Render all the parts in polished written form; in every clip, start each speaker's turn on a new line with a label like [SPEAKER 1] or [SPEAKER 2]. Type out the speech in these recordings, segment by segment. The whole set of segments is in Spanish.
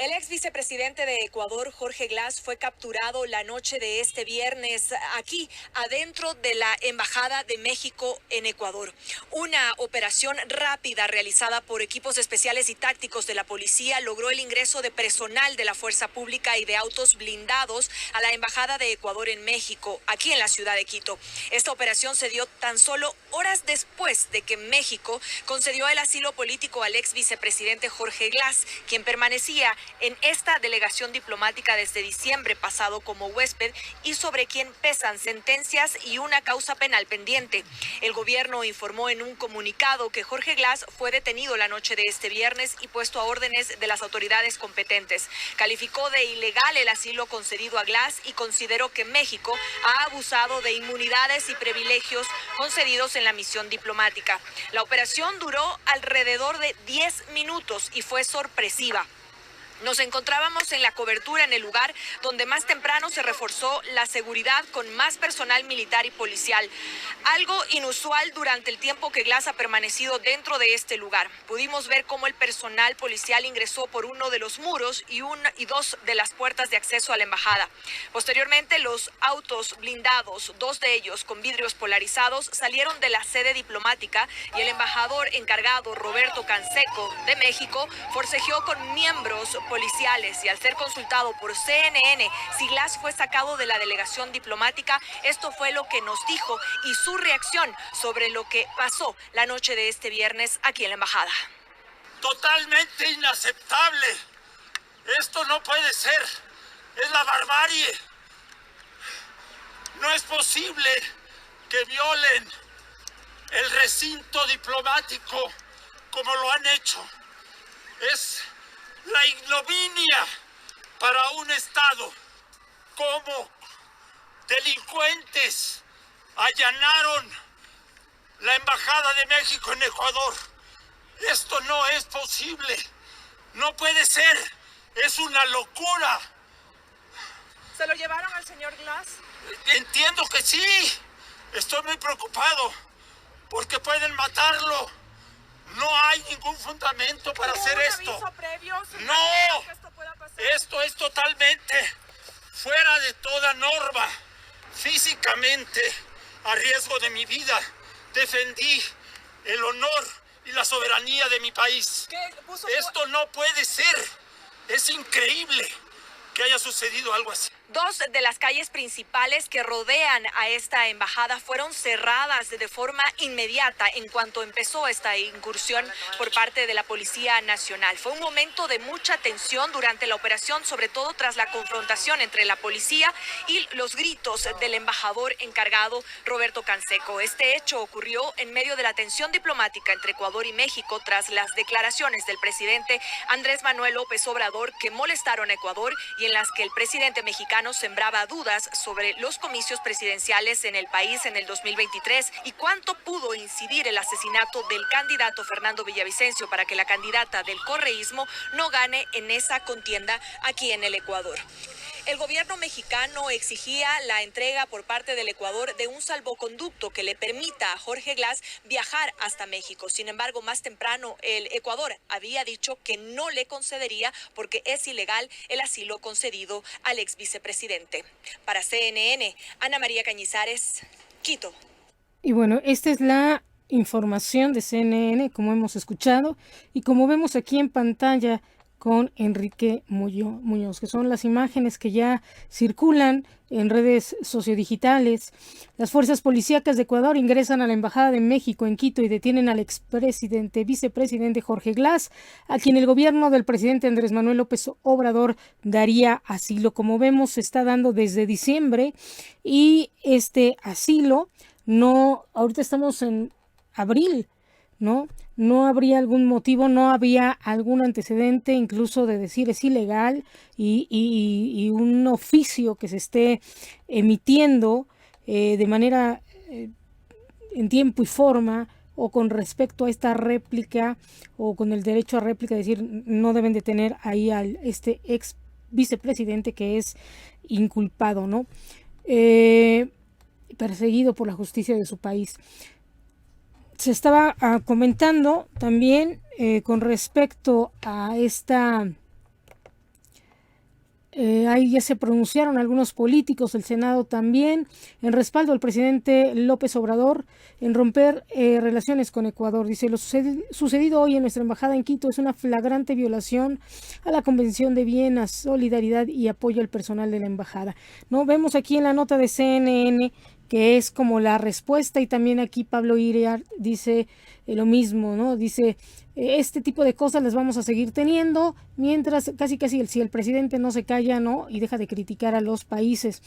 [SPEAKER 1] El ex vicepresidente de Ecuador, Jorge Glass, fue capturado la noche de este viernes aquí, adentro de la Embajada de México en Ecuador. Una operación rápida realizada por equipos especiales y tácticos de la policía logró el ingreso de personal de la fuerza pública y de autos blindados a la Embajada de Ecuador en México, aquí en la ciudad de Quito. Esta operación se dio tan solo horas después de que México concedió el asilo político al ex vicepresidente Jorge Glass, quien permanecía en esta delegación diplomática desde diciembre pasado como huésped y sobre quien pesan sentencias y una causa penal pendiente. El gobierno informó en un comunicado que Jorge Glass fue detenido la noche de este viernes y puesto a órdenes de las autoridades competentes. Calificó de ilegal el asilo concedido a Glass y consideró que México ha abusado de inmunidades y privilegios concedidos en la misión diplomática. La operación duró alrededor de 10 minutos y fue sorpresiva. Nos encontrábamos en la cobertura en el lugar donde más temprano se reforzó la seguridad con más personal militar y policial. Algo inusual durante el tiempo que Glass ha permanecido dentro de este lugar. Pudimos ver cómo el personal policial ingresó por uno de los muros y dos de las puertas de acceso a la embajada. Posteriormente, los autos blindados, dos de ellos con vidrios polarizados, salieron de la sede diplomática y el embajador encargado, Roberto Canseco, de México, forcejeó con miembros policiales y al ser consultado por CNN si Glass fue sacado de la delegación diplomática, esto fue lo que nos dijo y su reacción sobre lo que pasó la noche de este viernes aquí en la embajada.
[SPEAKER 2] Totalmente inaceptable. Esto no puede ser. Es la barbarie. No es posible que violen el recinto diplomático como lo han hecho. Es la ignominia para un Estado. Como delincuentes allanaron la Embajada de México en Ecuador. Esto no es posible. No puede ser. Es una locura.
[SPEAKER 1] ¿Se lo llevaron al señor Glass?
[SPEAKER 2] Entiendo que sí. Estoy muy preocupado porque pueden matarlo. No hay ningún fundamento para hacer esto. No, esto es totalmente fuera de toda norma. Físicamente, a riesgo de mi vida, defendí el honor y la soberanía de mi país. Esto no puede ser. Es increíble que haya sucedido algo así.
[SPEAKER 1] Dos de las calles principales que rodean a esta embajada fueron cerradas de forma inmediata en cuanto empezó esta incursión por parte de la Policía Nacional. Fue un momento de mucha tensión durante la operación, sobre todo tras la confrontación entre la policía y los gritos del embajador encargado Roberto Canseco. Este hecho ocurrió en medio de la tensión diplomática entre Ecuador y México tras las declaraciones del presidente Andrés Manuel López Obrador que molestaron a Ecuador y en las que el presidente mexicano sembraba dudas sobre los comicios presidenciales en el país en el 2023 y cuánto pudo incidir el asesinato del candidato Fernando Villavicencio para que la candidata del correísmo no gane en esa contienda aquí en el Ecuador. El gobierno mexicano exigía la entrega por parte del Ecuador de un salvoconducto que le permita a Jorge Glass viajar hasta México. Sin embargo, más temprano el Ecuador había dicho que no le concedería porque es ilegal el asilo concedido al ex vicepresidente. Para CNN, Ana María Cañizares, Quito.
[SPEAKER 3] Y bueno, esta es la información de CNN, como hemos escuchado, y como vemos aquí en pantalla con Enrique Muñoz, que son las imágenes que ya circulan en redes sociodigitales. Las fuerzas policíacas de Ecuador ingresan a la Embajada de México en Quito y detienen al vicepresidente Jorge Glass, a quien el gobierno del presidente Andrés Manuel López Obrador daría asilo. Como vemos, se está dando desde diciembre y este asilo ahorita estamos en abril, ¿no? No habría algún motivo, no había algún antecedente incluso de decir es ilegal y un oficio que se esté emitiendo de manera en tiempo y forma o con respecto a esta réplica o con el derecho a réplica, es decir, no deben de tener ahí al ex vicepresidente que es inculpado, ¿no? Perseguido por la justicia de su país. Se estaba comentando también con respecto a esta Ahí ya se pronunciaron algunos políticos, el Senado también, en respaldo al presidente López Obrador en romper relaciones con Ecuador. Dice, lo sucedido hoy en nuestra embajada en Quito es una flagrante violación a la Convención de Viena, solidaridad y apoyo al personal de la embajada. ¿No? Vemos aquí en la nota de CNN que es como la respuesta, y también aquí Pablo Iriart dice lo mismo, ¿no? Dice, este tipo de cosas las vamos a seguir teniendo mientras casi si el presidente no se calla, ¿no? Y deja de criticar a los países.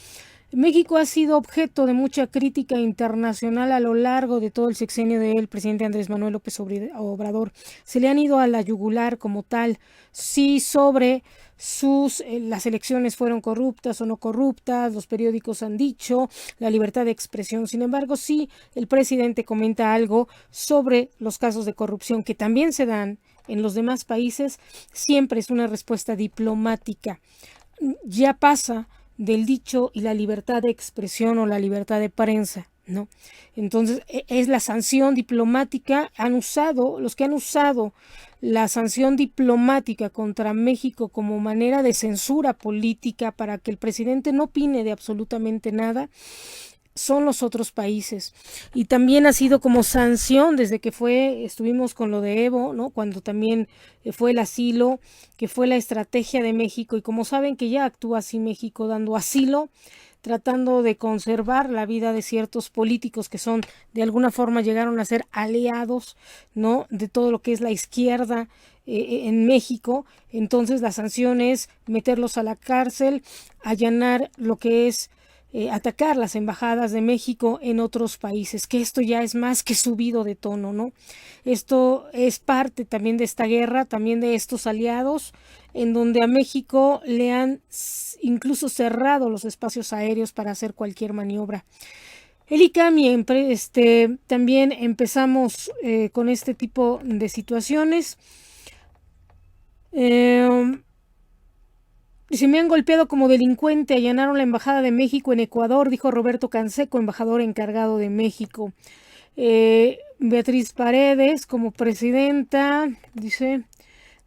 [SPEAKER 3] México ha sido objeto de mucha crítica internacional a lo largo de todo el sexenio del presidente Andrés Manuel López Obrador. Se le han ido a la yugular como tal, sí, sobre las elecciones fueron corruptas o no corruptas, los periódicos han dicho, la libertad de expresión. Sin embargo, sí, el presidente comenta algo sobre los casos de corrupción que también se dan en los demás países, siempre es una respuesta diplomática. Ya pasa del dicho y la libertad de expresión o la libertad de prensa, ¿no? Entonces, es la sanción diplomática. Los que han usado la sanción diplomática contra México como manera de censura política para que el presidente no opine de absolutamente nada, son los otros países. Y también ha sido como sanción desde que estuvimos con lo de Evo, ¿no? Cuando también fue el asilo, que fue la estrategia de México, y como saben que ya actúa así México, dando asilo, tratando de conservar la vida de ciertos políticos que son, de alguna forma llegaron a ser aliados, ¿no? De todo lo que es la izquierda en México. Entonces la sanción es meterlos a la cárcel, allanar lo que es atacar las embajadas de México en otros países, que esto ya es más que subido de tono, ¿no? Esto es parte también de esta guerra, también de estos aliados, en donde a México le han incluso cerrado los espacios aéreos para hacer cualquier maniobra. El ICAM también empezamos con este tipo de situaciones. Se me han golpeado como delincuente, allanaron la Embajada de México en Ecuador, dijo Roberto Canseco, embajador encargado de México. Beatriz Paredes, como presidenta, dice,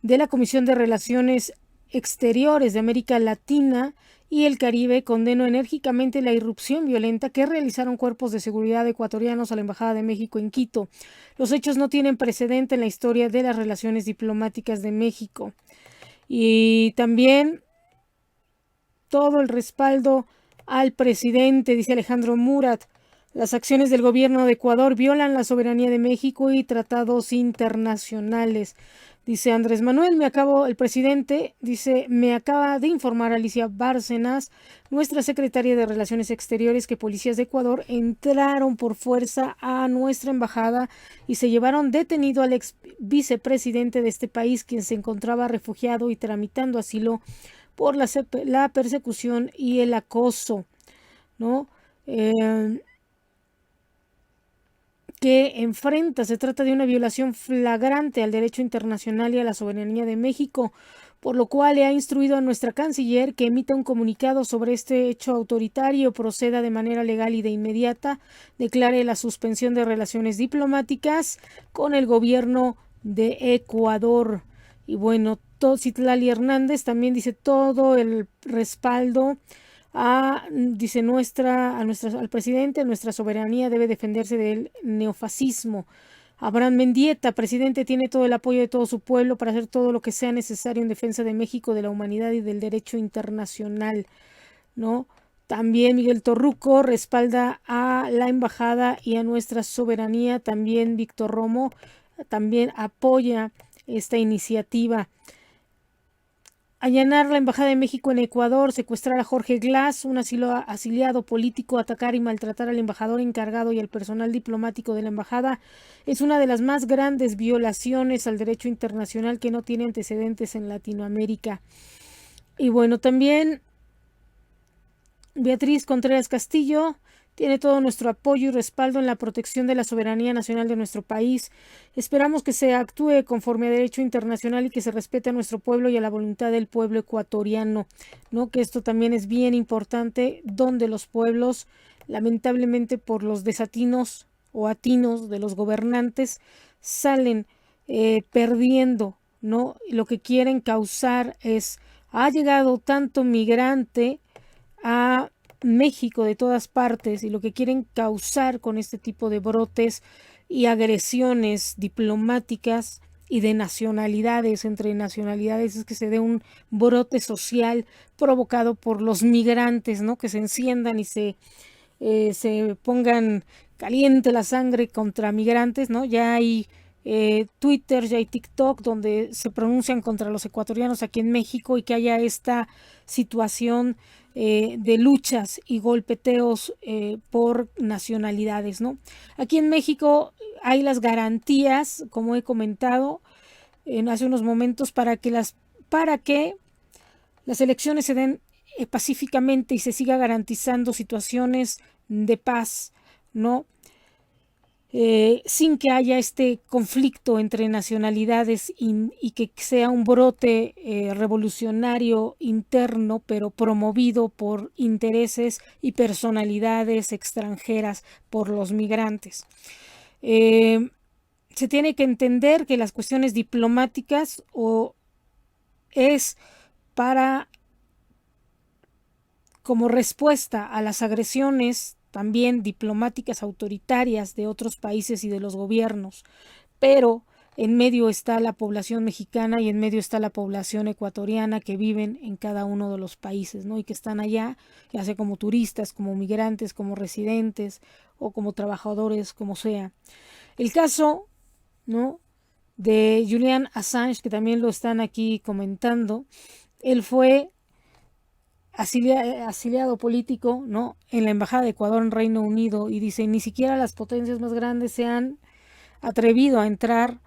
[SPEAKER 3] de la Comisión de Relaciones Exteriores de América Latina y el Caribe, condenó enérgicamente la irrupción violenta que realizaron cuerpos de seguridad ecuatorianos a la Embajada de México en Quito. Los hechos no tienen precedente en la historia de las relaciones diplomáticas de México. Y también todo el respaldo al presidente, dice Alejandro Murat. Las acciones del gobierno de Ecuador violan la soberanía de México y tratados internacionales. Dice Andrés Manuel, el presidente dice, me acaba de informar Alicia Bárcenas, nuestra secretaria de Relaciones Exteriores, que policías de Ecuador entraron por fuerza a nuestra embajada y se llevaron detenido al ex vicepresidente de este país, quien se encontraba refugiado y tramitando asilo por la persecución y el acoso, ¿no? Que enfrenta. Se trata de una violación flagrante al derecho internacional y a la soberanía de México, por lo cual le ha instruido a nuestra canciller que emita un comunicado sobre este hecho autoritario, proceda de manera legal y de inmediata, declare la suspensión de relaciones diplomáticas con el gobierno de Ecuador. Y bueno, Citlali Hernández también dice todo el respaldo dice al presidente, nuestra soberanía debe defenderse del neofascismo. Abraham Mendieta, presidente, tiene todo el apoyo de todo su pueblo para hacer todo lo que sea necesario en defensa de México, de la humanidad y del derecho internacional, ¿no? También Miguel Torruco respalda a la embajada y a nuestra soberanía. También Víctor Romo también apoya esta iniciativa. Allanar la Embajada de México en Ecuador, secuestrar a Jorge Glass, un asiliado político, atacar y maltratar al embajador encargado y al personal diplomático de la embajada es una de las más grandes violaciones al derecho internacional que no tiene antecedentes en Latinoamérica. Y bueno, también Beatriz Contreras Castillo tiene todo nuestro apoyo y respaldo en la protección de la soberanía nacional de nuestro país. Esperamos que se actúe conforme a derecho internacional y que se respete a nuestro pueblo y a la voluntad del pueblo ecuatoriano, ¿no? Que esto también es bien importante, donde los pueblos, lamentablemente por los desatinos o atinos de los gobernantes, salen perdiendo, ¿no? Lo que quieren causar es ha llegado tanto migrante a México de todas partes, y lo que quieren causar con este tipo de brotes y agresiones diplomáticas y de nacionalidades, entre nacionalidades, es que se dé un brote social provocado por los migrantes, ¿no? Que se enciendan y se pongan caliente la sangre contra migrantes, ¿no? Ya hay Twitter, ya hay TikTok donde se pronuncian contra los ecuatorianos aquí en México, y que haya esta situación de luchas y golpeteos por nacionalidades, ¿no? Aquí en México hay las garantías, como he comentado hace unos momentos, para que las elecciones se den pacíficamente y se siga garantizando situaciones de paz, ¿no? Sin que haya este conflicto entre nacionalidades y que sea un brote revolucionario interno, pero promovido por intereses y personalidades extranjeras, por los migrantes. Se tiene que entender que las cuestiones diplomáticas es para, como respuesta a las agresiones también diplomáticas autoritarias de otros países y de los gobiernos, pero en medio está la población mexicana y en medio está la población ecuatoriana que viven en cada uno de los países, ¿no? Y que están allá, ya sea como turistas, como migrantes, como residentes o como trabajadores, como sea. El caso, ¿no?, de Julian Assange, que también lo están aquí comentando, él fue asiliado político, ¿no?, en la Embajada de Ecuador en Reino Unido, y dice, ni siquiera las potencias más grandes se han atrevido a entrar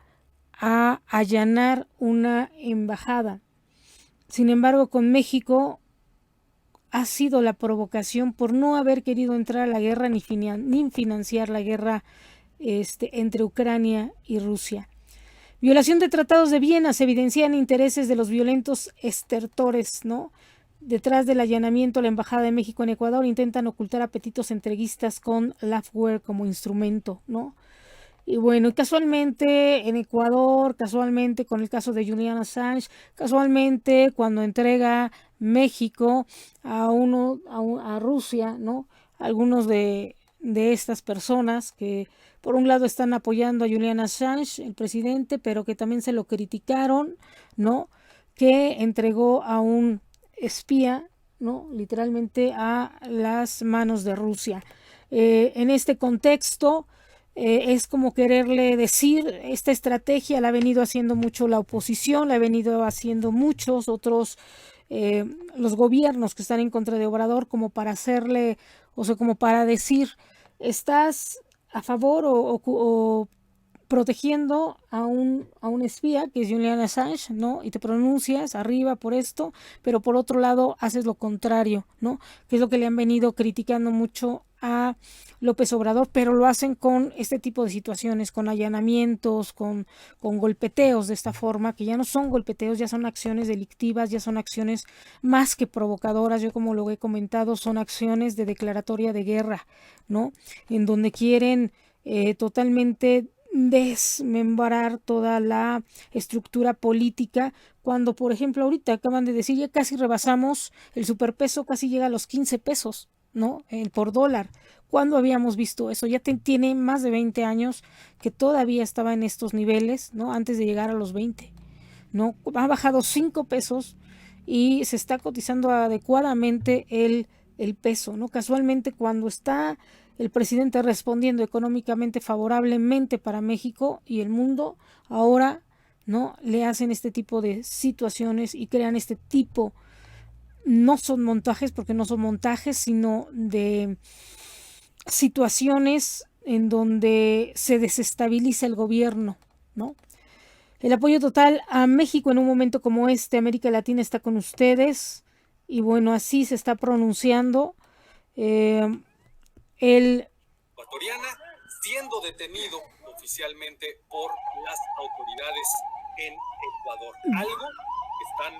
[SPEAKER 3] a allanar una embajada. Sin embargo, con México ha sido la provocación por no haber querido entrar a la guerra ni financiar la guerra entre Ucrania y Rusia. Violación de tratados de Viena, se evidencian intereses de los violentos estertores, ¿no? Detrás del allanamiento a la Embajada de México en Ecuador intentan ocultar apetitos entreguistas con Laughware como instrumento, ¿no? Y bueno, casualmente en Ecuador, casualmente con el caso de Julian Assange, casualmente cuando entrega México a Rusia, ¿no?, algunos de estas personas que por un lado están apoyando a Julian Assange, el presidente, pero que también se lo criticaron, ¿no?, que entregó a un espía, ¿no?, literalmente a las manos de Rusia. En este contexto, es como quererle decir, esta estrategia la ha venido haciendo mucho la oposición, la ha venido haciendo muchos otros, los gobiernos que están en contra de Obrador, como para hacerle, o sea, como para decir, estás a favor o protegiendo a un espía que es Julian Assange, ¿no?, y te pronuncias arriba por esto, pero por otro lado haces lo contrario, ¿no?, que es lo que le han venido criticando mucho a López Obrador, pero lo hacen con este tipo de situaciones, con allanamientos, con golpeteos de esta forma, que ya no son golpeteos, ya son acciones delictivas, ya son acciones más que provocadoras. Yo, como lo he comentado, son acciones de declaratoria de guerra, ¿no?, en donde quieren totalmente desmembrar toda la estructura política, cuando, por ejemplo, ahorita acaban de decir, ya casi rebasamos el superpeso, casi llega a los 15 pesos, ¿no?, por dólar. ¿Cuándo habíamos visto eso? Ya tiene más de 20 años que todavía estaba en estos niveles, ¿no?, antes de llegar a los 20, ¿no? Ha bajado 5 pesos y se está cotizando adecuadamente el peso, ¿no? Casualmente, cuando está el presidente respondiendo económicamente favorablemente para México y el mundo, ahora, ¿no?, le hacen este tipo de situaciones y crean este tipo, no son montajes, porque no son montajes, sino de situaciones en donde se desestabiliza el gobierno, ¿no? El apoyo total a México en un momento como este. América Latina está con ustedes, y bueno, así se está pronunciando el
[SPEAKER 4] ecuatoriana, siendo detenido oficialmente por las autoridades en Ecuador. Algo que están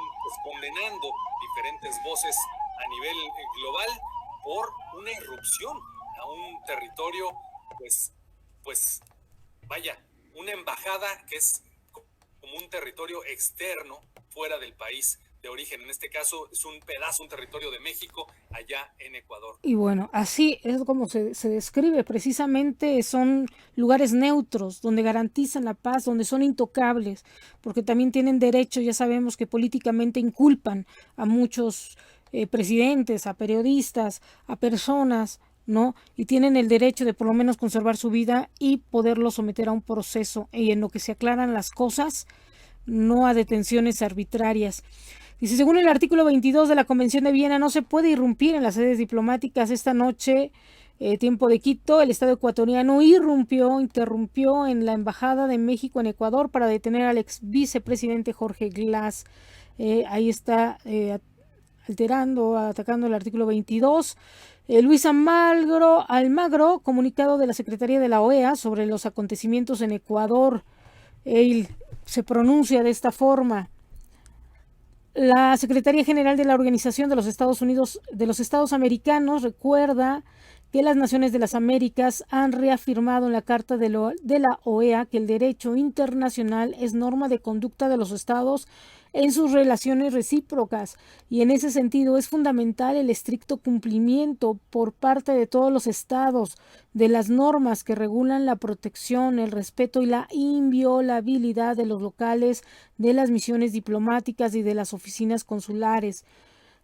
[SPEAKER 4] condenando diferentes voces a nivel global por una irrupción a un territorio, pues vaya, una embajada que es como un territorio externo fuera del país de origen. En este caso es un pedazo, un territorio de México allá en Ecuador.
[SPEAKER 3] Y bueno, así es como se describe. Precisamente son lugares neutros, donde garantizan la paz, donde son intocables, porque también tienen derecho, ya sabemos que políticamente inculpan a muchos presidentes, a periodistas, a personas, ¿no? Y tienen el derecho de por lo menos conservar su vida y poderlo someter a un proceso y en lo que se aclaran las cosas, no a detenciones arbitrarias. Dice, según el artículo 22 de la Convención de Viena, no se puede irrumpir en las sedes diplomáticas. Esta noche, tiempo de Quito, el Estado ecuatoriano interrumpió en la Embajada de México en Ecuador para detener al ex vicepresidente Jorge Glass. Ahí está atacando el artículo 22. Luis Almagro, comunicado de la Secretaría de la OEA sobre los acontecimientos en Ecuador. Él se pronuncia de esta forma. La Secretaría General de la Organización de los Estados Unidos, de los Estados Americanos, recuerda que las Naciones de las Américas han reafirmado en la Carta de la OEA que el derecho internacional es norma de conducta de los estados en sus relaciones recíprocas, y en ese sentido es fundamental el estricto cumplimiento por parte de todos los estados de las normas que regulan la protección, el respeto y la inviolabilidad de los locales, de las misiones diplomáticas y de las oficinas consulares,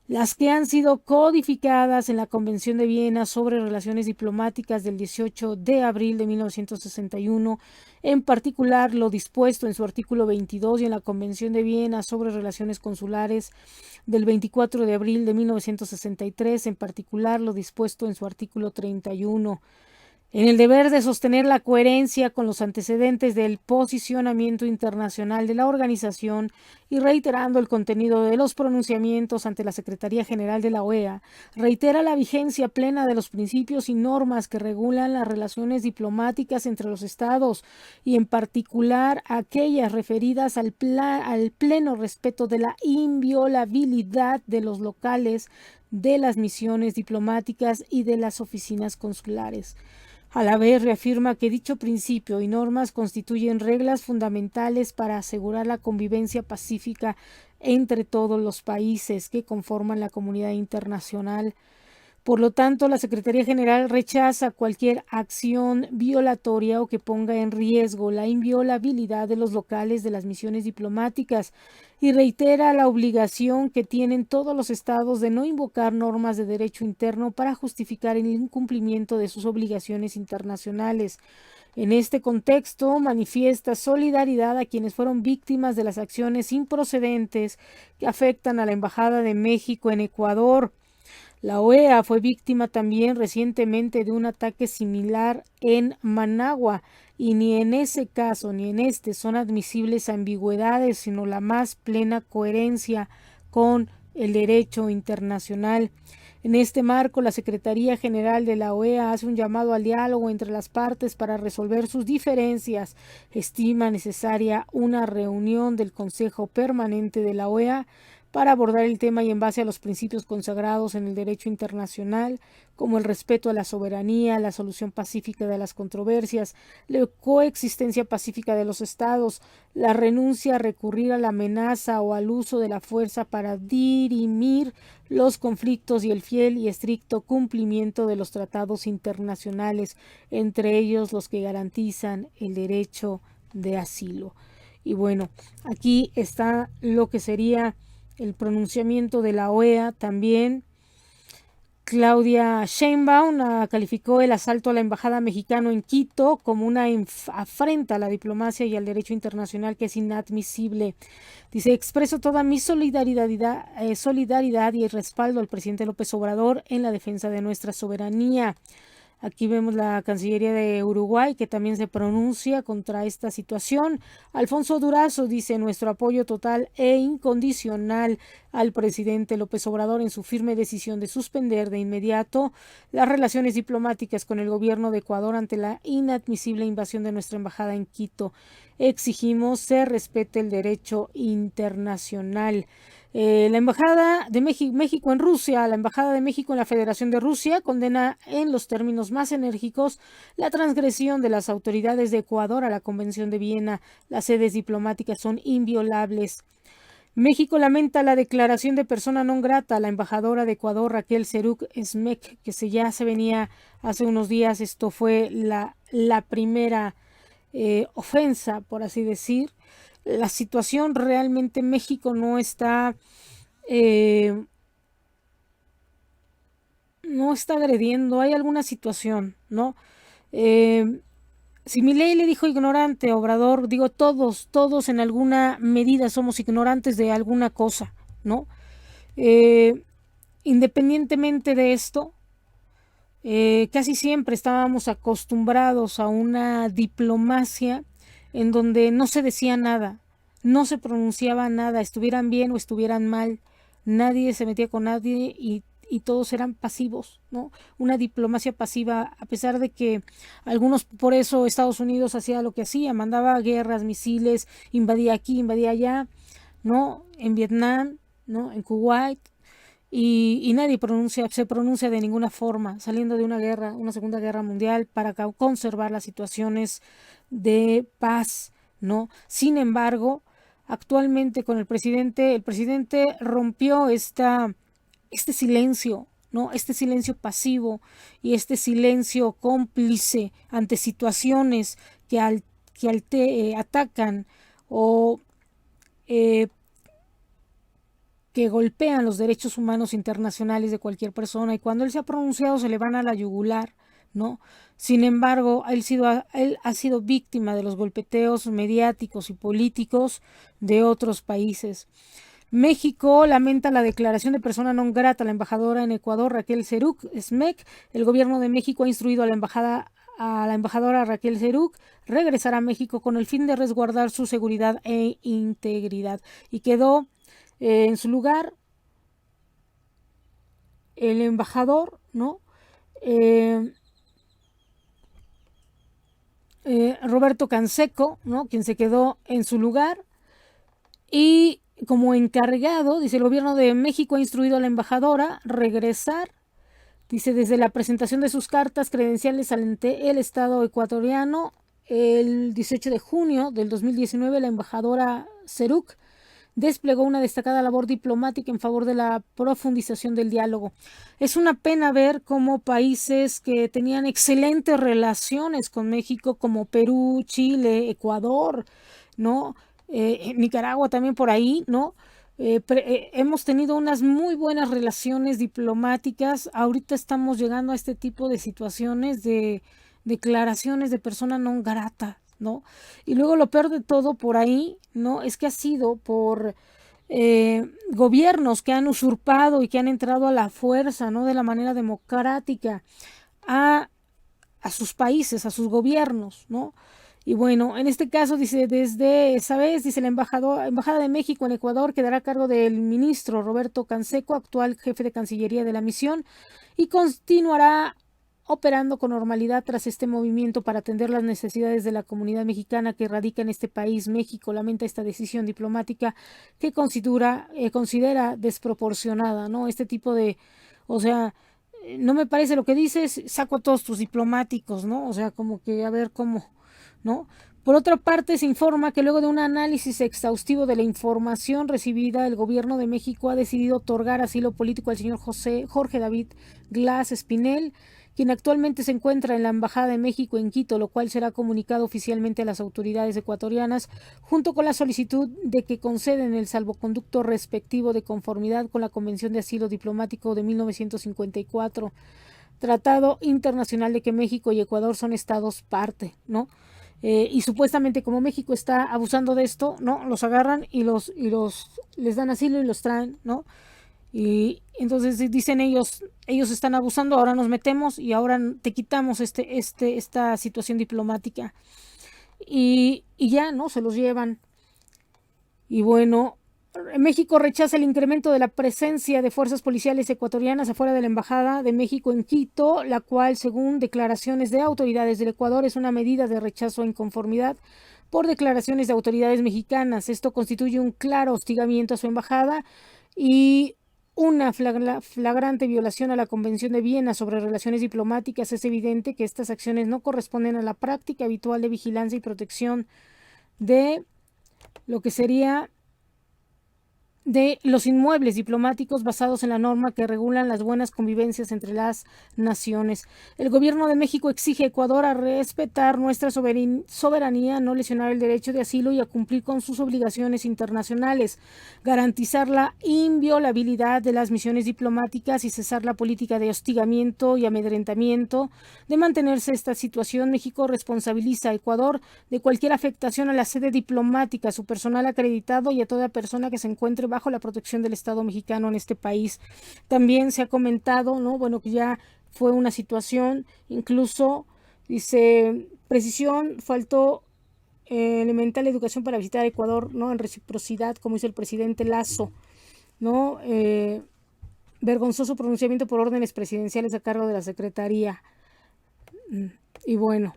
[SPEAKER 3] las que han sido codificadas en la Convención de Viena sobre Relaciones Diplomáticas del 18 de abril de 1961, en particular lo dispuesto en su artículo 22, y en la Convención de Viena sobre Relaciones Consulares del 24 de abril de 1963, en particular lo dispuesto en su artículo 31. En el deber de sostener la coherencia con los antecedentes del posicionamiento internacional de la organización y reiterando el contenido de los pronunciamientos ante la Secretaría General de la OEA, reitera la vigencia plena de los principios y normas que regulan las relaciones diplomáticas entre los estados, y en particular aquellas referidas al pleno respeto de la inviolabilidad de los locales, de las misiones diplomáticas y de las oficinas consulares. A la vez reafirma que dicho principio y normas constituyen reglas fundamentales para asegurar la convivencia pacífica entre todos los países que conforman la comunidad internacional. Por lo tanto, la Secretaría General rechaza cualquier acción violatoria o que ponga en riesgo la inviolabilidad de los locales de las misiones diplomáticas, y reitera la obligación que tienen todos los estados de no invocar normas de derecho interno para justificar el incumplimiento de sus obligaciones internacionales. En este contexto, manifiesta solidaridad a quienes fueron víctimas de las acciones improcedentes que afectan a la Embajada de México en Ecuador. La OEA fue víctima también recientemente de un ataque similar en Managua, y ni en ese caso ni en este son admisibles ambigüedades, sino la más plena coherencia con el derecho internacional. En este marco, la Secretaría General de la OEA hace un llamado al diálogo entre las partes para resolver sus diferencias. Estima necesaria una reunión del Consejo Permanente de la OEA para abordar el tema y en base a los principios consagrados en el derecho internacional, como el respeto a la soberanía, la solución pacífica de las controversias, la coexistencia pacífica de los estados, la renuncia a recurrir a la amenaza o al uso de la fuerza para dirimir los conflictos, y el fiel y estricto cumplimiento de los tratados internacionales, entre ellos los que garantizan el derecho de asilo. Y bueno, aquí está lo que sería el pronunciamiento de la OEA. También Claudia Sheinbaum calificó el asalto a la embajada mexicana en Quito como una afrenta a la diplomacia y al derecho internacional que es inadmisible. Dice, expreso toda mi solidaridad y el respaldo al presidente López Obrador en la defensa de nuestra soberanía. Aquí vemos la Cancillería de Uruguay, que también se pronuncia contra esta situación. Alfonso Durazo dice, nuestro apoyo total e incondicional al presidente López Obrador en su firme decisión de suspender de inmediato las relaciones diplomáticas con el gobierno de Ecuador ante la inadmisible invasión de nuestra embajada en Quito. Exigimos se respete el derecho internacional. La Embajada de México en Rusia, la Embajada de México en la Federación de Rusia condena en los términos más enérgicos la transgresión de las autoridades de Ecuador a la Convención de Viena. Las sedes diplomáticas son inviolables. México lamenta la declaración de persona non grata a la embajadora de Ecuador, Raquel Seruk Smec, que ya se venía hace unos días. Esto fue la primera ofensa, por así decir. La situación realmente en México no está agrediendo. Hay alguna situación, ¿no? Si Milei le dijo ignorante a Obrador, digo, todos en alguna medida somos ignorantes de alguna cosa, ¿no? Independientemente de esto, casi siempre estábamos acostumbrados a una diplomacia en donde no se decía nada, no se pronunciaba nada, estuvieran bien o estuvieran mal, nadie se metía con nadie y todos eran pasivos, ¿no? Una diplomacia pasiva, a pesar de que algunos, por eso Estados Unidos hacía lo que hacía, mandaba guerras, misiles, invadía aquí, invadía allá, ¿no? En Vietnam, ¿no? En Kuwait, y nadie se pronuncia de ninguna forma, saliendo de una guerra, una Segunda Guerra Mundial, para conservar las situaciones de paz, ¿no? Sin embargo, actualmente con el presidente rompió este silencio, ¿no? Este silencio pasivo y este silencio cómplice ante situaciones que atacan o que golpean los derechos humanos internacionales de cualquier persona, y cuando él se ha pronunciado se le van a la yugular, ¿no? Sin embargo, él ha sido víctima de los golpeteos mediáticos y políticos de otros países. México lamenta la declaración de persona non grata a la embajadora en Ecuador, Raquel Seruk Smec. El gobierno de México ha instruido a la embajadora Raquel Seruk regresar a México con el fin de resguardar su seguridad e integridad. Y quedó en su lugar el embajador, ¿no? Roberto Canseco, ¿no? Quien se quedó en su lugar. Y como encargado, dice, el gobierno de México ha instruido a la embajadora regresar, dice, desde la presentación de sus cartas credenciales ante el Estado ecuatoriano el 18 de junio del 2019, la embajadora Seruk desplegó una destacada labor diplomática en favor de la profundización del diálogo. Es una pena ver cómo países que tenían excelentes relaciones con México, como Perú, Chile, Ecuador, ¿no? Nicaragua también por ahí, ¿no? Hemos tenido unas muy buenas relaciones diplomáticas. Ahorita estamos llegando a este tipo de situaciones de declaraciones de persona non grata, ¿no? Y luego lo peor de todo por ahí, ¿no? Es que ha sido por gobiernos que han usurpado y que han entrado a la fuerza, ¿no? De la manera democrática a sus países, a sus gobiernos, ¿no? Y bueno, en este caso, dice, desde esa vez, dice, la Embajada de México en Ecuador quedará a cargo del ministro Roberto Canseco, actual jefe de Cancillería de la misión, y continuará operando con normalidad tras este movimiento para atender las necesidades de la comunidad mexicana que radica en este país. México lamenta esta decisión diplomática que considera desproporcionada, ¿no? Este tipo de, o sea, no me parece lo que dices, saco a todos tus diplomáticos, ¿no? O sea, como que a ver cómo, ¿no? Por otra parte, se informa que luego de un análisis exhaustivo de la información recibida, el gobierno de México ha decidido otorgar asilo político al señor Jorge David Glass Espinel, quien actualmente se encuentra en la Embajada de México en Quito, lo cual será comunicado oficialmente a las autoridades ecuatorianas, junto con la solicitud de que conceden el salvoconducto respectivo de conformidad con la Convención de Asilo Diplomático de 1954, Tratado Internacional de que México y Ecuador son estados parte, ¿no? Y supuestamente, como México está abusando de esto, ¿no? Los agarran y les dan asilo y los traen, ¿no? Y entonces dicen ellos están abusando, ahora nos metemos y ahora te quitamos esta situación diplomática. Y ya, ¿no? Se los llevan. Y bueno, México rechaza el incremento de la presencia de fuerzas policiales ecuatorianas afuera de la Embajada de México en Quito, la cual, según declaraciones de autoridades del Ecuador, es una medida de rechazo e inconformidad por declaraciones de autoridades mexicanas. Esto constituye un claro hostigamiento a su embajada y una flagrante violación a la Convención de Viena sobre relaciones diplomáticas. Es evidente que estas acciones no corresponden a la práctica habitual de vigilancia y protección de lo que sería de los inmuebles diplomáticos basados en la norma que regulan las buenas convivencias entre las naciones. El gobierno de México exige a Ecuador a respetar nuestra soberanía, a no lesionar el derecho de asilo y a cumplir con sus obligaciones internacionales, garantizar la inviolabilidad de las misiones diplomáticas y cesar la política de hostigamiento y amedrentamiento. De mantenerse esta situación, México responsabiliza a Ecuador de cualquier afectación a la sede diplomática, a su personal acreditado y a toda persona que se encuentre bajo la protección del Estado mexicano en este país. También se ha comentado, ¿no? Bueno, que ya fue una situación, incluso dice, precisión, faltó elemental educación para visitar Ecuador, ¿no? En reciprocidad, como hizo el presidente Lazo, ¿no? Vergonzoso pronunciamiento por órdenes presidenciales a cargo de la Secretaría. Y bueno,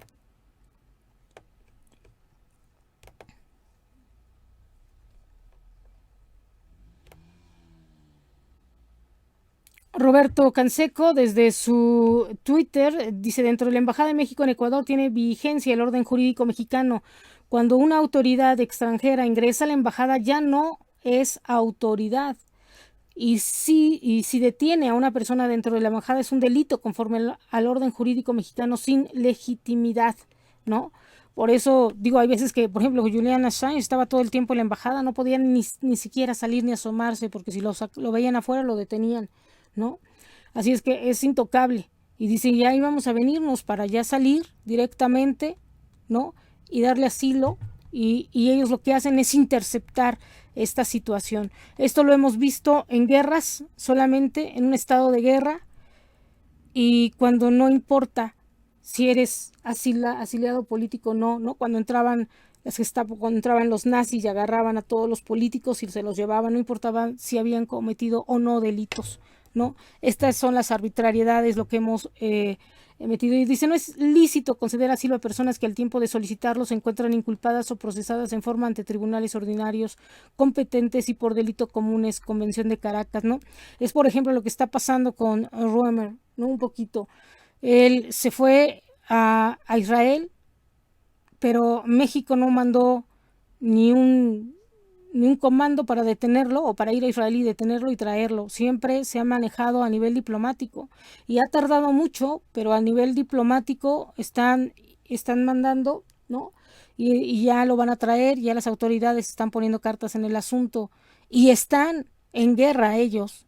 [SPEAKER 3] Roberto Canseco, desde su Twitter, dice: dentro de la Embajada de México en Ecuador tiene vigencia el orden jurídico mexicano. Cuando una autoridad extranjera ingresa a la embajada ya no es autoridad. Y si detiene a una persona dentro de la embajada es un delito conforme al orden jurídico mexicano sin legitimidad, ¿no? Por eso digo, hay veces que, por ejemplo, Julian Assange estaba todo el tiempo en la embajada, no podían ni siquiera salir ni asomarse, porque si lo veían afuera lo detenían, ¿no? Así es que es intocable. Y dicen, ya íbamos a venirnos para ya salir directamente, ¿no? Y darle asilo, y ellos lo que hacen es interceptar esta situación. Esto lo hemos visto en guerras, solamente en un estado de guerra, y cuando no importa si eres asiliado político o no, ¿no? Cuando entraban las Gestapo, cuando entraban los nazis y agarraban a todos los políticos y se los llevaban, no importaba si habían cometido o no delitos, ¿no? Estas son las arbitrariedades, lo que hemos metido. Y dice, no es lícito conceder asilo a personas que al tiempo de solicitarlo se encuentran inculpadas o procesadas en forma ante tribunales ordinarios competentes y por delito comunes, Convención de Caracas, ¿no? Es, por ejemplo, lo que está pasando con Roemer, ¿no? Un poquito. Él se fue a Israel, pero México no mandó ni un comando para detenerlo o para ir a Israel y detenerlo y traerlo. Siempre se ha manejado a nivel diplomático y ha tardado mucho, pero a nivel diplomático están mandando, ¿no? Y ya lo van a traer, ya las autoridades están poniendo cartas en el asunto y están en guerra ellos,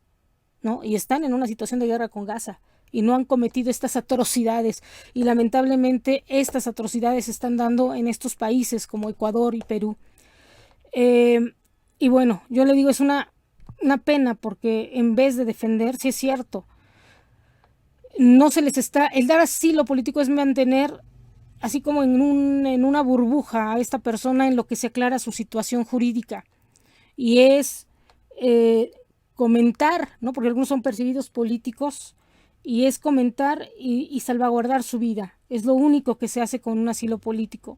[SPEAKER 3] ¿no? Y están en una situación de guerra con Gaza y no han cometido estas atrocidades, y lamentablemente estas atrocidades se están dando en estos países como Ecuador y Perú. Y bueno, yo le digo, es una pena, porque en vez de defender, sí es cierto, no se les está, el dar asilo político es mantener así como en una burbuja a esta persona en lo que se aclara su situación jurídica, y es comentar, ¿no? Porque algunos son perseguidos políticos, y es comentar y salvaguardar su vida. Es lo único que se hace con un asilo político.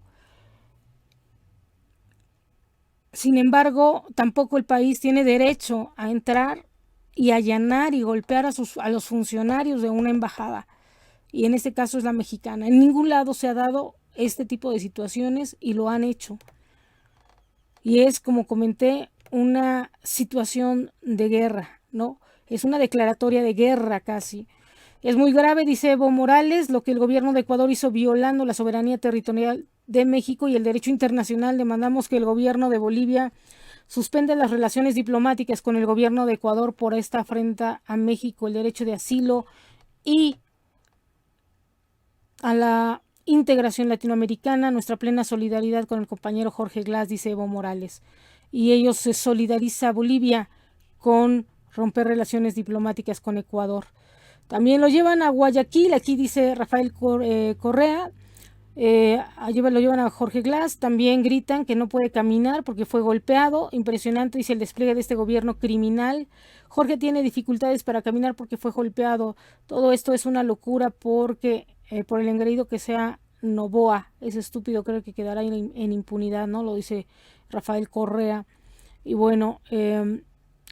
[SPEAKER 3] Sin embargo, tampoco el país tiene derecho a entrar y allanar y golpear a los funcionarios de una embajada. Y en este caso es la mexicana. En ningún lado se ha dado este tipo de situaciones y lo han hecho. Y es, como comenté, una situación de guerra, ¿no? Es una declaratoria de guerra casi. Es muy grave, dice Evo Morales, lo que el gobierno de Ecuador hizo violando la soberanía territorial de México y el derecho internacional. Demandamos que el gobierno de Bolivia suspenda las relaciones diplomáticas con el gobierno de Ecuador por esta afrenta a México, el derecho de asilo y a la integración latinoamericana. Nuestra plena solidaridad con el compañero Jorge Glass, dice Evo Morales. Y ellos se solidariza a Bolivia con romper relaciones diplomáticas con Ecuador. También lo llevan a Guayaquil, aquí dice Rafael Correa, lo llevan a Jorge Glass. También gritan que no puede caminar porque fue golpeado. Impresionante, dice, el despliegue de este gobierno criminal. Jorge tiene dificultades para caminar porque fue golpeado. Todo esto es una locura porque por el engreído que sea Noboa, es estúpido, creo que quedará en impunidad, ¿no? Lo dice Rafael Correa. Y bueno,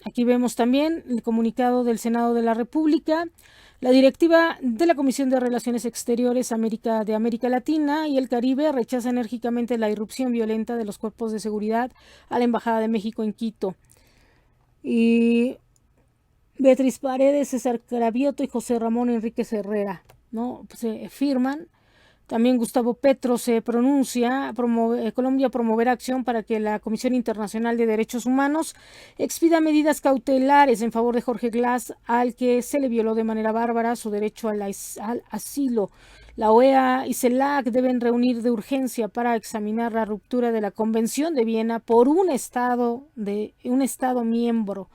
[SPEAKER 3] aquí vemos también el comunicado del Senado de la República. La directiva de la Comisión de Relaciones Exteriores de América Latina y el Caribe rechaza enérgicamente la irrupción violenta de los cuerpos de seguridad a la Embajada de México en Quito. y Beatriz Paredes, César Cravioto y José Ramón Enríquez Herrera, ¿no? Se firman. También Gustavo Petro se pronuncia, Colombia promoverá acción para que la Comisión Internacional de Derechos Humanos expida medidas cautelares en favor de Jorge Glass, al que se le violó de manera bárbara su derecho al asilo. La OEA y CELAC deben reunir de urgencia para examinar la ruptura de la Convención de Viena por un Estado miembro,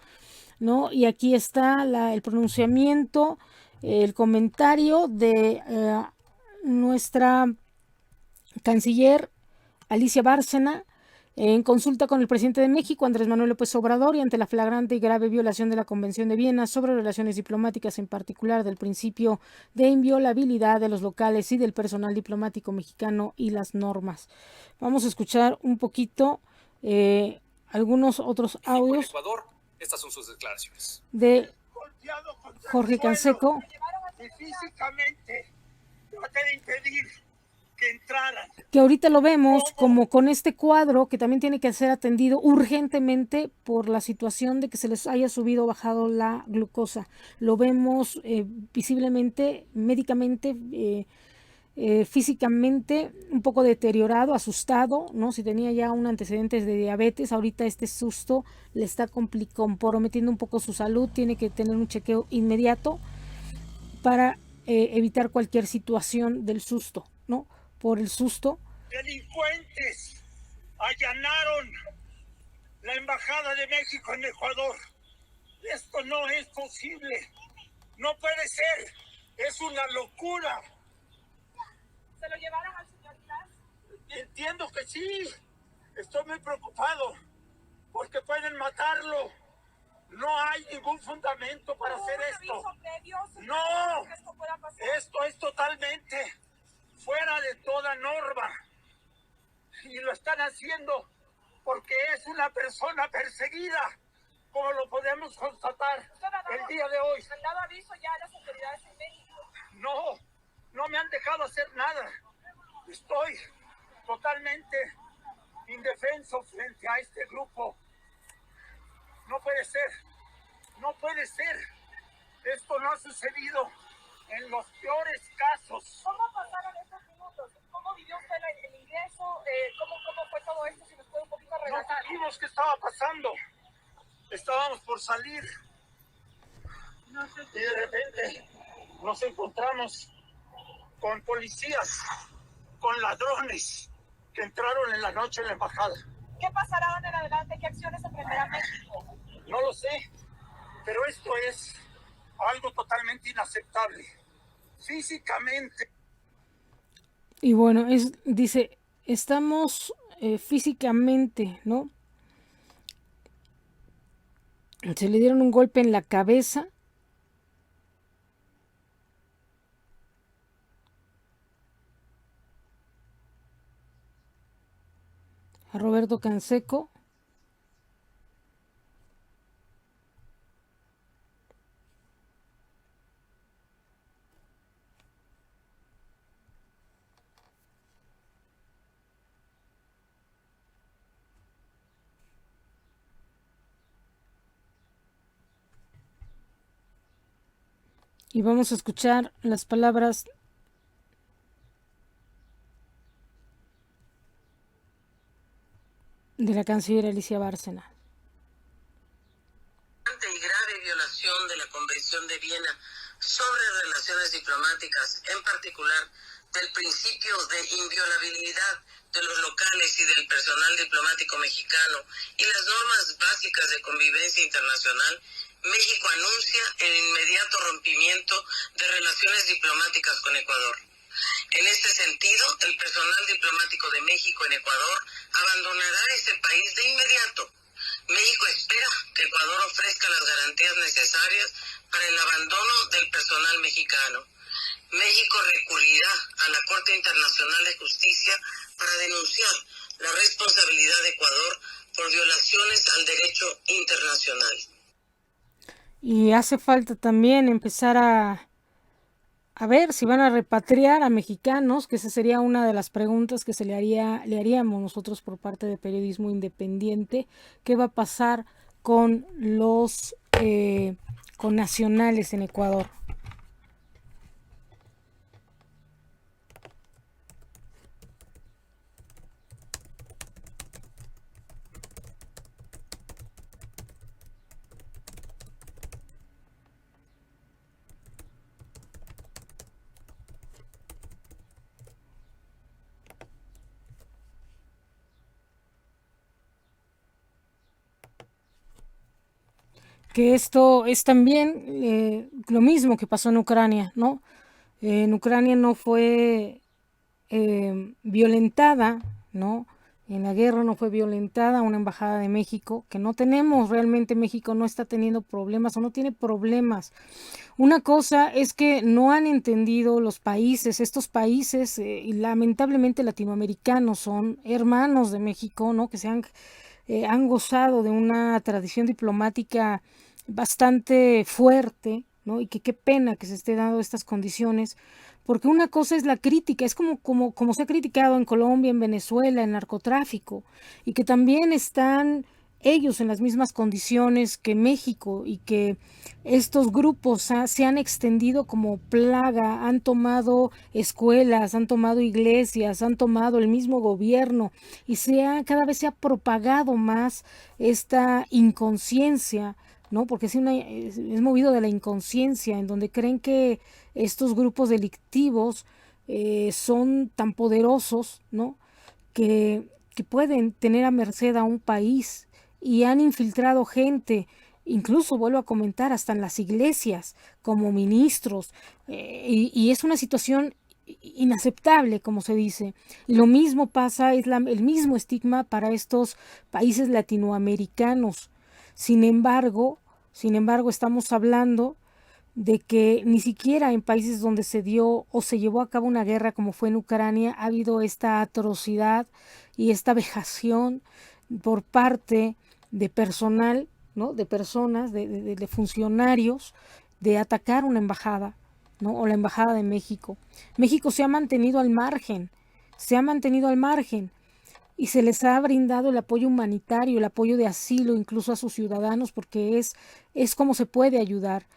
[SPEAKER 3] ¿no? Y aquí está el pronunciamiento, el comentario de nuestra canciller Alicia Bárcena en consulta con el presidente de México, Andrés Manuel López Obrador, y ante la flagrante y grave violación de la Convención de Viena sobre relaciones diplomáticas, en particular del principio de inviolabilidad de los locales y del personal diplomático mexicano y las normas. Vamos a escuchar un poquito algunos otros audios.
[SPEAKER 4] Ecuador, estas son sus declaraciones.
[SPEAKER 3] De Jorge Canseco.
[SPEAKER 2] Y físicamente traté de impedir que entraran.
[SPEAKER 3] Que ahorita lo vemos como con este cuadro que también tiene que ser atendido urgentemente por la situación de que se les haya subido o bajado la glucosa. Lo vemos visiblemente, médicamente, físicamente un poco deteriorado, asustado, ¿no? Si tenía ya un antecedente de diabetes, ahorita este susto le está comprometiendo un poco su salud, tiene que tener un chequeo inmediato para evitar cualquier situación del susto, ¿no? Por el susto.
[SPEAKER 2] Delincuentes allanaron la embajada de México en Ecuador. Esto no es posible. No puede ser. Es una locura.
[SPEAKER 1] ¿Se lo llevaron al señor Glass?
[SPEAKER 2] Entiendo que sí. Estoy muy preocupado porque pueden matarlo. No hay ningún fundamento para hacer esto. No. Esto es totalmente fuera de toda norma. Y lo están haciendo porque es una persona perseguida, como lo podemos constatar el día de hoy.
[SPEAKER 1] ¿Han dado aviso ya a las autoridades en México?
[SPEAKER 2] No me han dejado hacer nada. Estoy totalmente indefenso frente a este grupo. No puede ser. No puede ser. Esto no ha sucedido en los peores casos.
[SPEAKER 1] ¿Cómo pasaron estos minutos? ¿Cómo vivió usted el ingreso? ¿Cómo fue todo esto? Si nos puede un poquito relatar.
[SPEAKER 2] No supimos qué estaba pasando. Estábamos por salir. Y de repente nos encontramos con policías, con ladrones que entraron en la noche en la embajada.
[SPEAKER 1] ¿Qué pasará en adelante? ¿Qué acciones emprenderá México?
[SPEAKER 2] No lo sé, pero esto es algo totalmente inaceptable. Físicamente.
[SPEAKER 3] Y bueno, dice, estamos físicamente, ¿no? Se le dieron un golpe en la cabeza. A Roberto Canseco. Y vamos a escuchar las palabras de la canciller Alicia Bárcena.
[SPEAKER 5] Y grave violación de la Convención de Viena sobre relaciones diplomáticas, en particular del principio de inviolabilidad de los locales y del personal diplomático mexicano y las normas básicas de convivencia internacional, México anuncia el inmediato rompimiento de relaciones diplomáticas con Ecuador. En este sentido, el personal diplomático de México en Ecuador abandonará ese país de inmediato. México espera que Ecuador ofrezca las garantías necesarias para el abandono del personal mexicano. México recurrirá a la Corte Internacional de Justicia para denunciar la responsabilidad de Ecuador por violaciones al derecho internacional.
[SPEAKER 3] Y hace falta también empezar a ver si van a repatriar a mexicanos, que esa sería una de las preguntas que le haríamos nosotros por parte de Periodismo Independiente. ¿Qué va a pasar con los connacionales en Ecuador. Que esto es también lo mismo que pasó en Ucrania, ¿no? En Ucrania no fue violentada, ¿no? En la guerra no fue violentada una embajada de México, que no tenemos realmente, México no está teniendo problemas o no tiene problemas. Una cosa es que no han entendido los países, estos países, y lamentablemente latinoamericanos, son hermanos de México, ¿no? Que han gozado de una tradición diplomática bastante fuerte, ¿no? Y que qué pena que se esté dando estas condiciones, porque una cosa es la crítica, es como se ha criticado en Colombia, en Venezuela, el narcotráfico, y que también están ellos en las mismas condiciones que México, y que estos grupos se han extendido como plaga, han tomado escuelas, han tomado iglesias, han tomado el mismo gobierno, y cada vez se ha propagado más esta inconsciencia, ¿no? Porque es movido de la inconsciencia, en donde creen que estos grupos delictivos son tan poderosos, ¿no? Que pueden tener a merced a un país, y han infiltrado gente, incluso vuelvo a comentar, hasta en las iglesias, como ministros, y es una situación inaceptable, como se dice. Y lo mismo pasa, el mismo estigma para estos países latinoamericanos. Sin embargo, estamos hablando de que ni siquiera en países donde se dio o se llevó a cabo una guerra como fue en Ucrania ha habido esta atrocidad y esta vejación por parte de personal, ¿no? De personas, de funcionarios, de atacar una embajada, ¿no? O la embajada de México. México se ha mantenido al margen, y se les ha brindado el apoyo humanitario, el apoyo de asilo, incluso a sus ciudadanos, porque es como se puede ayudar,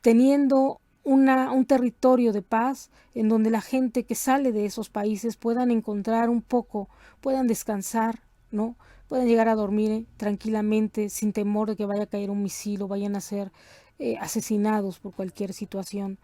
[SPEAKER 3] teniendo un territorio de paz en donde la gente que sale de esos países puedan encontrar un poco, puedan descansar, ¿no? Puedan llegar a dormir tranquilamente sin temor de que vaya a caer un misil o vayan a ser asesinados por cualquier situación.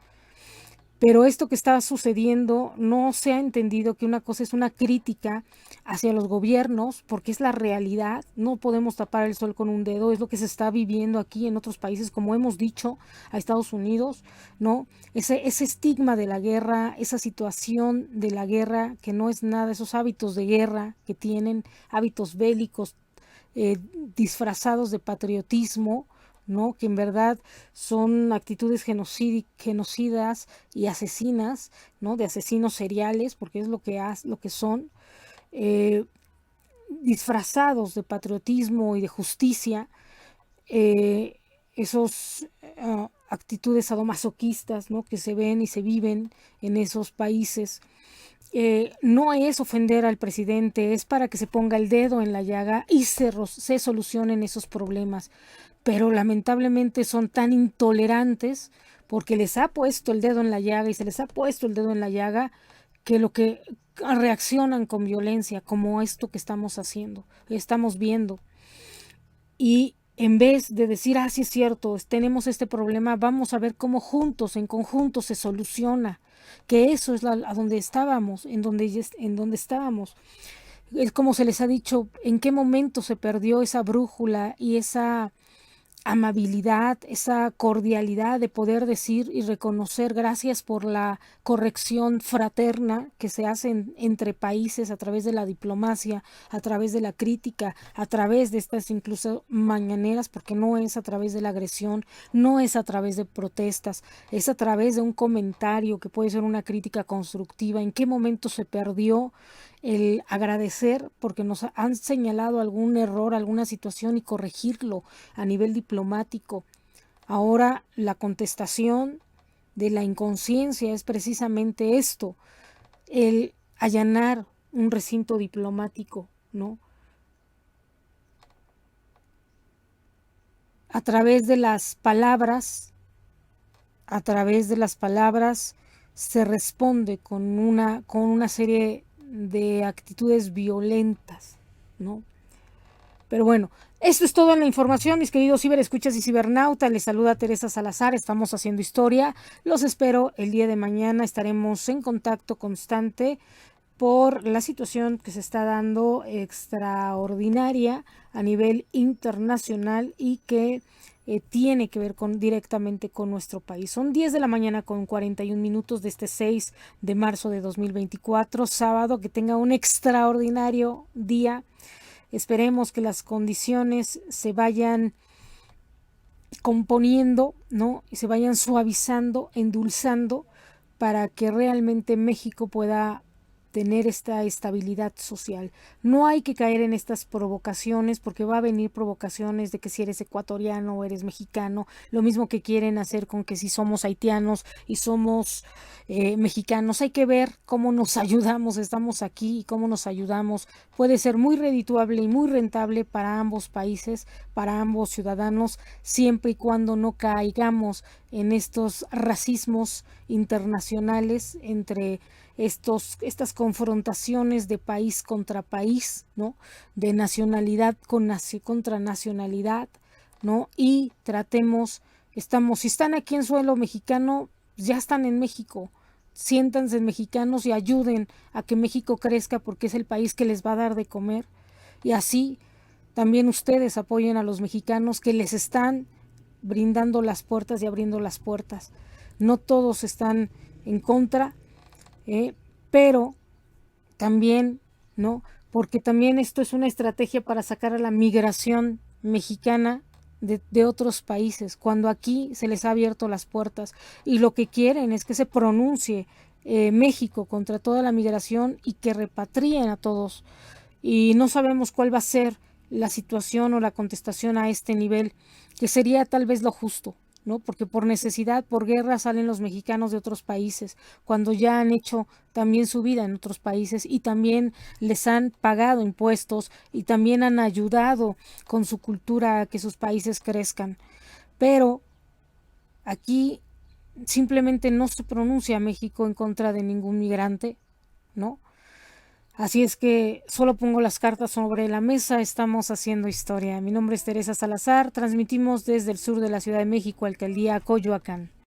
[SPEAKER 3] Pero esto que está sucediendo, no se ha entendido que una cosa es una crítica hacia los gobiernos, porque es la realidad, no podemos tapar el sol con un dedo, es lo que se está viviendo aquí en otros países, como hemos dicho, a Estados Unidos, ¿no? Ese estigma de la guerra, esa situación de la guerra, que no es nada, esos hábitos de guerra que tienen, hábitos bélicos disfrazados de patriotismo, ¿no? Que en verdad son actitudes genocidas y asesinas, ¿no? De asesinos seriales, porque es lo que son, eh, disfrazados de patriotismo y de justicia, esos actitudes sadomasoquistas, ¿no? Que se ven y se viven en esos países. No es ofender al presidente, es para que se ponga el dedo en la llaga y se solucionen esos problemas. Pero lamentablemente son tan intolerantes porque les ha puesto el dedo en la llaga y se les ha puesto el dedo en la llaga, que reaccionan con violencia, como esto que estamos viendo. Y en vez de decir, sí es cierto, tenemos este problema, vamos a ver cómo en conjunto se soluciona, que eso es a donde estábamos, en donde estábamos. Es como se les ha dicho, en qué momento se perdió esa brújula y esa amabilidad, esa cordialidad de poder decir y reconocer gracias por la corrección fraterna que se hace entre países a través de la diplomacia, a través de la crítica, a través de estas incluso mañaneras, porque no es a través de la agresión, no es a través de protestas, es a través de un comentario que puede ser una crítica constructiva. ¿En qué momento se perdió el agradecer porque nos han señalado algún error, alguna situación, y corregirlo a nivel diplomático? Ahora la contestación de la inconsciencia es precisamente esto, el allanar un recinto diplomático, ¿no? a través de las palabras, se responde con una serie de actitudes violentas, ¿no? Pero bueno, esto es toda la información, mis queridos ciberescuchas y cibernautas. Les saluda Teresa Salazar, estamos haciendo historia. Los espero el día de mañana, estaremos en contacto constante por la situación que se está dando extraordinaria a nivel internacional y que tiene que ver directamente con nuestro país. Son 10 de la mañana con 41 minutos de este 6 de marzo de 2024, sábado. Que tenga un extraordinario día. Esperemos que las condiciones se vayan componiendo, ¿no? Y se vayan suavizando, endulzando, para que realmente México pueda tener esta estabilidad social. No hay que caer en estas provocaciones, porque va a venir provocaciones de que si eres ecuatoriano o eres mexicano, lo mismo que quieren hacer con que si somos haitianos y somos mexicanos. Hay que ver cómo nos ayudamos, estamos aquí y cómo nos ayudamos. Puede ser muy redituable y muy rentable para ambos países, para ambos ciudadanos, siempre y cuando no caigamos en estos racismos internacionales entre estas confrontaciones de país contra país, ¿no? De nacionalidad contra nacionalidad, ¿no? Y tratemos, si están aquí en suelo mexicano, ya están en México, siéntanse mexicanos y ayuden a que México crezca, porque es el país que les va a dar de comer. Y así también ustedes apoyen a los mexicanos que les están brindando las puertas y abriendo las puertas. No todos están en contra, pero también, ¿no? Porque también esto es una estrategia para sacar a la migración mexicana de otros países, cuando aquí se les ha abierto las puertas, y lo que quieren es que se pronuncie México contra toda la migración y que repatrien a todos. Y no sabemos cuál va a ser la situación o la contestación a este nivel, que sería tal vez lo justo, ¿no? Porque por necesidad, por guerra, salen los mexicanos de otros países, cuando ya han hecho también su vida en otros países y también les han pagado impuestos y también han ayudado con su cultura a que sus países crezcan. Pero aquí simplemente no se pronuncia México en contra de ningún migrante, ¿no? Así es que solo pongo las cartas sobre la mesa, estamos haciendo historia. Mi nombre es Teresa Salazar, transmitimos desde el sur de la Ciudad de México, Alcaldía Coyoacán.